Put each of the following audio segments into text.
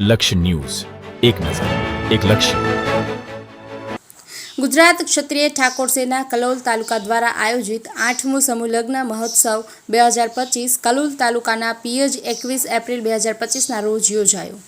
લક્ષ્ય ન્યૂઝ, એક નજર, એક લક્ષ્ય. ગુજરાત ક્ષત્રિય ઠાકોર સેના કલોલ તાલુકા દ્વારા આયોજિત 8મું સમૂહ લગ્ન મહોત્સવ 2025 કલોલ તાલુકાના પીએજ 21 એપ્રિલ 2025ના રોજ યોજાયો.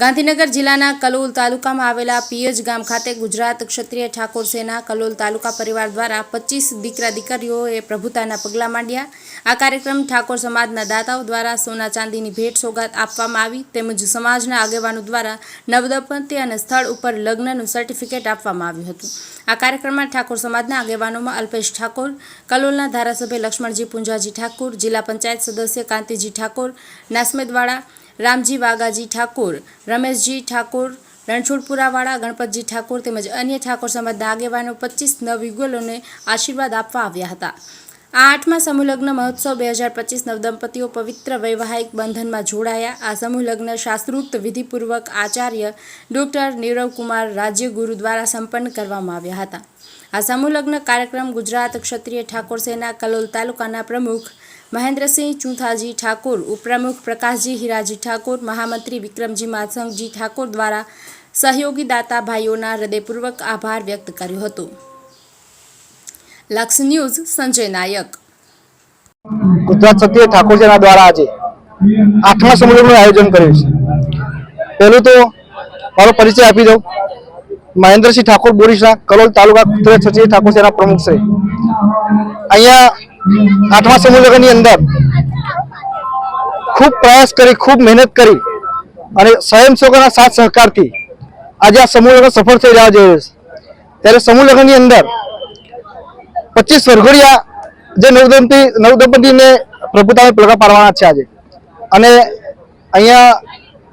ગાંધીનગર જિલ્લાના કલોલ તાલુકામાં આવેલા પીએજ ગામ ખાતે ગુજરાત ક્ષત્રિય ઠાકોર સેના કલોલ તાલુકા પરિવાર દ્વારા 25 દીકરા દીકરીઓએ પ્રભુતાના પગલાં માંડ્યા. આ કાર્યક્રમ ઠાકોર સમાજના દાતાઓ દ્વારા સોના ચાંદીની ભેટ સોગાદ આપવામાં આવી તેમજ સમાજના આગેવાનો દ્વારા નવદંપતિ અને સ્થળ ઉપર લગ્નનું સર્ટિફિકેટ આપવામાં આવ્યું હતું. આ કાર્યક્રમમાં ઠાકોર સમાજના આગેવાનોમાં અલ્પેશ ઠાકોર, કલોલના ધારાસભ્ય લક્ષ્મણજી પુંજાજી ઠાકોર, જિલ્લા પંચાયત સદસ્ય કાંતિજી ઠાકોર, નાસમેદવાડા રામજી વાઘાજી ઠાકોર, રમેશજી ઠાકોર, રણછોડપુરાવાળા ગણપતજી ઠાકોર તેમજ અન્ય ઠાકોર સમાજના આગેવાનો 25 નવયુગલોને આશીર્વાદ આપવા આવ્યા હતા. આ 8મા સમૂહ લગ્ન મહોત્સવ 2025 નવદંપતિઓ પવિત્ર વૈવાહિક બંધનમાં જોડાયા. આ સમૂહ લગ્ન શાસ્ત્રોક્ત વિધિપૂર્વક આચાર્ય ડોક્ટર નીરવકુમાર રાજ્યગુરુ દ્વારા સંપન્ન કરવામાં આવ્યા હતા. આ સમૂહ લગ્ન કાર્યક્રમ ગુજરાત ક્ષત્રિય ઠાકોર સેના કલોલ તાલુકાના પ્રમુખ મહેન્દ્રસિંહ ચુંથાજી ઠાકોર, ઉપપ્રમુખ પ્રકાશજી હીરાજી ઠાકોર, મહામંત્રી વિક્રમજી માતંગજી ઠાકોર દ્વારા સહયોગી દાતા ભાઈઓના હૃદયપૂર્વક આભાર વ્યક્ત કર્યો હતો. લક્ષ્ય ન્યૂઝ સંજય નાયક. ગુજરાત ક્ષત્રિય ઠાકોર સેના દ્વારા આજે 8મા સમૂહ લગ્નનું આયોજન કર્યું છે. પહેલું તો મારો પરિચય આપી દઉં. મહેન્દ્રસિંહ ઠાકોર બોરીસા, કલોલ તાલુકા ગુજરાત ક્ષત્રિય ઠાકોર સેના પ્રમુખ છે. અહીંયા 8મા સમૂહ લગ્નની અંદર ખૂબ પ્રયાસ કરી, ખૂબ મહેનત કરી અને સ્વયંસેવકોના સાથ સહકારથી આજે આ સમૂહ લગ્ન સફળ થઈ રહ્યા છે. ત્યારે સમૂહ લગ્નની અંદર 25 વરઘોડિયા જે નવદંપતિને પ્રભુતાને પગલાં પાડવાના છે આજે. અને અહીંયા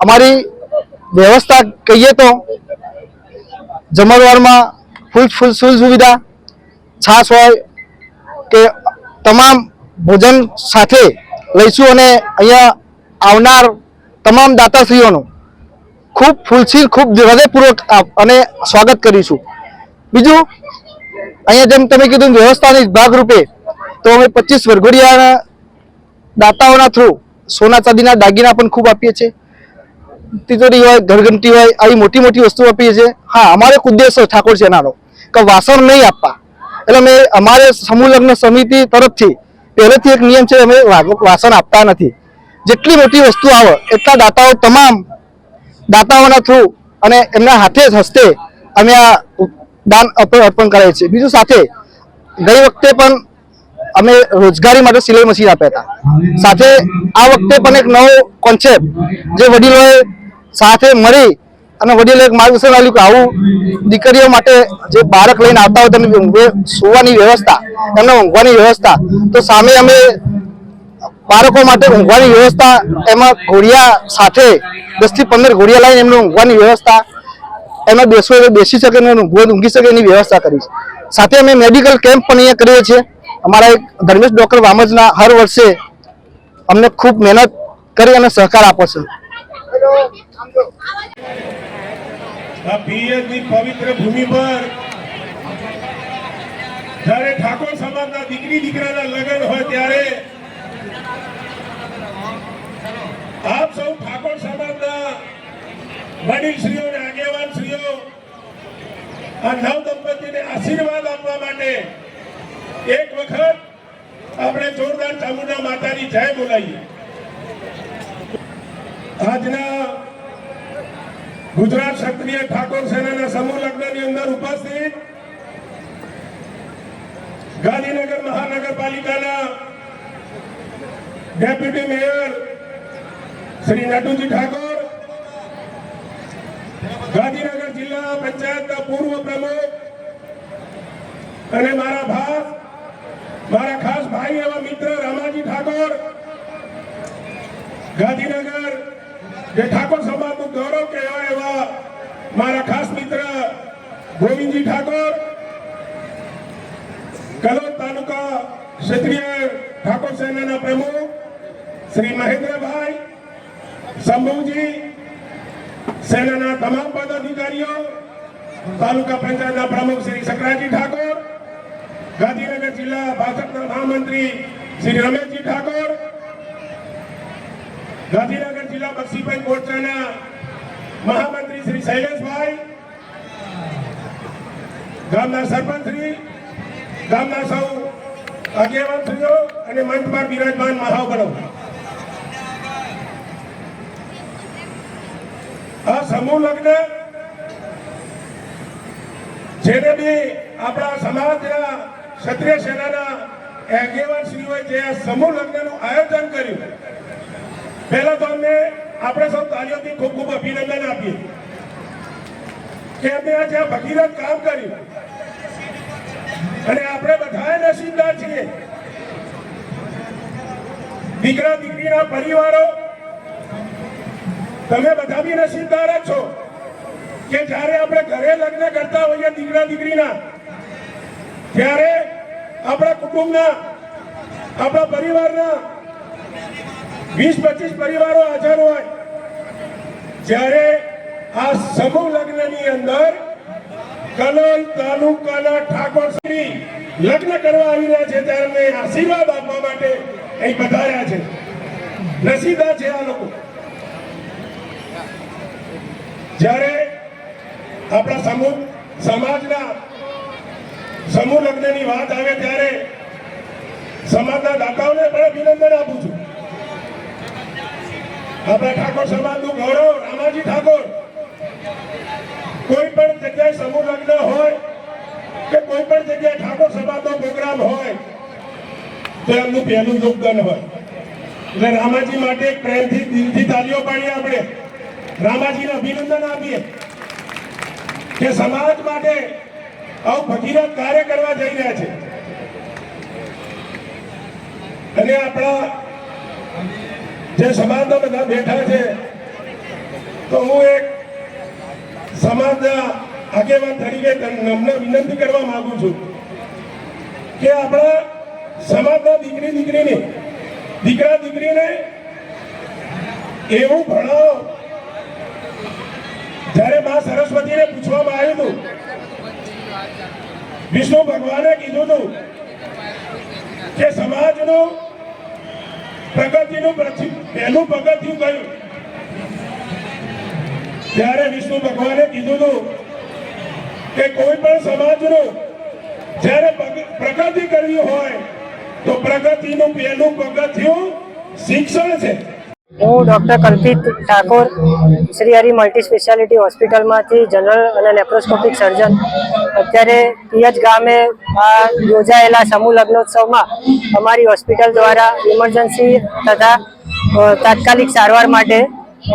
અમારી વ્યવસ્થા કહીએ તો જમણવારમાં ફૂલ સુવિધા, છાશ હોય કે તમામ ભોજન સાથે લઈશું અને અહીંયા આવનાર તમામ દાતાશ્રીઓનું ખૂબ ફૂલથી, ખૂબ હૃદયપૂર્વક અને સ્વાગત કરીશું. બીજું, અહીંયા જેમ તમે કીધું વ્યવસ્થાની ભાગરૂપે તો અમે 25 વરઘોડિયાના દાતાઓના થ્રુ સોના ચાંદીના દાગીના પણ ખૂબ આપીએ છીએ. તિજોરી હોય, ઘરઘંટી હોય, આવી મોટી મોટી વસ્તુઓ આપીએ છીએ. હા, અમારો એક ઉદ્દેશ ઠાકોર સેનાનો કે વાસણ નહીં આપવા. એટલે અમે અમારે સમૂહ લગ્ન સમિતિ તરફથી પહેલેથી એક નિયમ છે, અમે વાસણ આપતા નથી. જેટલી મોટી વસ્તુ આવે એટલા દાતાઓ, તમામ દાતાઓના થ્રુ અને એમના હાથે જ હસ્તે અમે આ દાન અર્પણ કરાય છે. બીજું સાથે ગઈ વખતે પણ અમે રોજગારી માટે સિલાઈ મશીન આપ્યા હતા. સાથે આ વખતે પણ એક નવો કોન્સેપ્ટ જે વડીલોએ સાથે મળી અને વડીલો એક માર્ગદર્શન આપ્યું કે આવું દીકરીઓ માટે જે બાળક લઈને આવતા હોય તેમને સુવાની વ્યવસ્થા, એમને ઊંઘવાની વ્યવસ્થા, તો સામે અમે બાળકો માટે ઊંઘવાની વ્યવસ્થા, એમાં ઘોડિયા સાથે 10 થી 15 ઘોડિયા લઈને એમને ઊંઘવાની વ્યવસ્થા, એમાં બેસવું બેસી શકે ને ઊંઘી શકે એની વ્યવસ્થા કરી. સાથે અમે મેડિકલ કેમ્પ પણ અહીંયા કરીએ છીએ. અમારા એક ધર્મેશ ડોક્ટર વામજના હર વર્ષે અમને ખૂબ મહેનત કરી અને સહકાર આપો છે. આ પીએજની પવિત્ર ભૂમિ પર જ્યારે ઠાકોર સમાજના દીકરી દીકરાના લગ્ન હોય ત્યારે આપ સૌ ઠાકોર સમાજના વડીલશ્રીઓ અને આગેવાનશ્રીઓ આ નવ દંપતીને આશીર્વાદ આપવા માટે એક વખત આપણે જોરદાર ચામુંડા માતાની જય બોલાવીએ. આજના ગુજરાત ક્ષત્રિય ઠાકોર સેનાના સમૂહ લગ્નની અંદર ઉપસ્થિત ગાંધીનગર મહાનગરપાલિકાના ડેપ્યુટી મેયર શ્રી નટુજી ઠાકોર, ગાંધીનગર જિલ્લા પંચાયતના પૂર્વ પ્રમુખ અને મારા ખાસ ભાઈ એવા મિત્ર રામાજી ઠાકોર, ગાંધીનગર જે ઠાકોર સમાજનું ગૌરવ કહેવાય એવા મારા ખાસ મિત્ર ગોવિંદજી ઠાકોર, કલોલ તાલુકા ક્ષત્રિય ઠાકોર સેનાના પ્રમુખ શ્રી મહેન્દ્રભાઈ, શંભુજી, સેનાના તમામ પદાધિકારીઓ, તાલુકા પંચાયતના પ્રમુખ શ્રી સકરાજી ઠાકોર, ગાંધીનગર જિલ્લા ભાજપના મહામંત્રી શ્રી રમેશજી ઠાકોર, ગાંધીનગર જિલ્લા બક્ષીભાઈ મોરચાના મહામંત્રી શ્રી શૈલેષભાઈ, ગામના સરપંચ શ્રી, ગામના સૌ આગેવાનશ્રીઓ અને મંચ પર બિરાજમાન મહાનુભાવો, આ સમૂહ લગ્ન જેને બી આપણા સમાજના ક્ષત્રિય સેનાના આગેવાનશ્રીઓએ જે આ સમૂહ લગ્નનું આયોજન કર્યું, પહેલા તો આપણે સૌ તાળીઓથી ખૂબ ખૂબ અભિનંદન આપીએ કે અમે આજે આ ભગીરથ કામ કર્યું અને આપણે બધાએ નસીબદાર છીએ. દીકરા દીકરીના પરિવારો તમે બધા બી નસીબદાર જ છો કે જ્યારે આપણે ઘરે લગ્ન કરતા હોઈએ દીકરા દીકરીના, ત્યારે આપણા કુટુંબના, આપણા પરિવારના 20-25 પરિવારો હાજર હોય. જ્યારે આ સમૂહ લગ્નની અંદર કલોલ તાલુકાના ઠાકોર શ્રી લગ્ન કરવા આવી રહ્યા છે ત્યારે અમને આશીર્વાદ આપવા માટે અહીં પધાર્યા છે. નસીબદાર છે આ લોકો. જ્યારે આપણા સમાજના સમૂહ લગ્નની વાત આવે ત્યારે સમાજના દાતાઓને પણ અભિનંદન આપું છું. આપણા ઠાકોર સમાજનું ગૌરવ રામાજી ઠાકોર કોઈ પણ જગ્યાએ સમૂહ લગ્ન હોય કે કોઈ પણ જગ્યાએ ઠાકોર સમાજનો પ્રોગ્રામ હોય તો એમનું પહેલું યોગદાન હોય. એટલે રામાજી માટે પ્રેમથી દિલથી તાળીઓ પાડીએ, આપણે રામાજીને અભિનંદન આપીએ કે સમાજ માટે આવું ભગીરથ કાર્ય કરવા જઈ રહ્યા છે. અને આપણા જે સમાજના બધા બેઠા છે, તો હું એક સમાજના આગેવાન તરીકે તમને વિનંતી કરવા માંગુ છું કે આપણા સમાજના દીકરા દીકરીને એવું ભણાવો. જ્યારે મા સરસ્વતીને પૂછવામાં આવ્યું હતું, વિષ્ણુ ભગવાને કીધું હતું કે સમાજનું પ્રગતિનું પહેલું પગથિયું કયું, ત્યારે વિષ્ણુ ભગવાને કીધું હતું કે કોઈ પણ સમાજનું જ્યારે પ્રગતિ કરવી હોય તો પ્રગતિનું પહેલું પગથિયું શિક્ષણ છે. હું doctor Kalpit Thakor Shri Hari multi speciality હોસ્પિટલમાંથી જનરલ અને લેપ્રોસ્કોપિક સર્જન. અત્યારે પિયજ ગામે આ યોજાયેલા સમૂહ લગ્નોત્સવમાં અમારી હોસ્પિટલ દ્વારા ઇમરજન્સી તથા તાત્કાલિક સારવાર માટે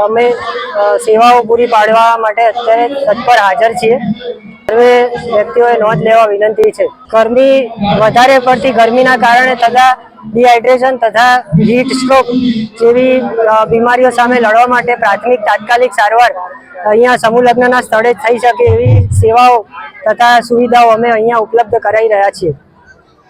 અમે સેવાઓ પૂરી પાડવા માટે અત્યારે તત્પર હાજર છીએ. સર્વે વ્યક્તિઓએ નોંધ લેવા વિનંતી છે. વધારે પડતી ગરમીના કારણે તથા ડિહાઇડ્રેશન તથા હીટ સ્ટ્રોક જેવી બીમારીઓ સામે લડવા માટે પ્રાથમિક તાત્કાલિક સારવાર અહીંયા સમૂહ લગ્નના સ્થળે થઈ શકે એવી સેવાઓ તથા સુવિધાઓ અમે અહીંયા ઉપલબ્ધ કરાવી રહ્યા છીએ.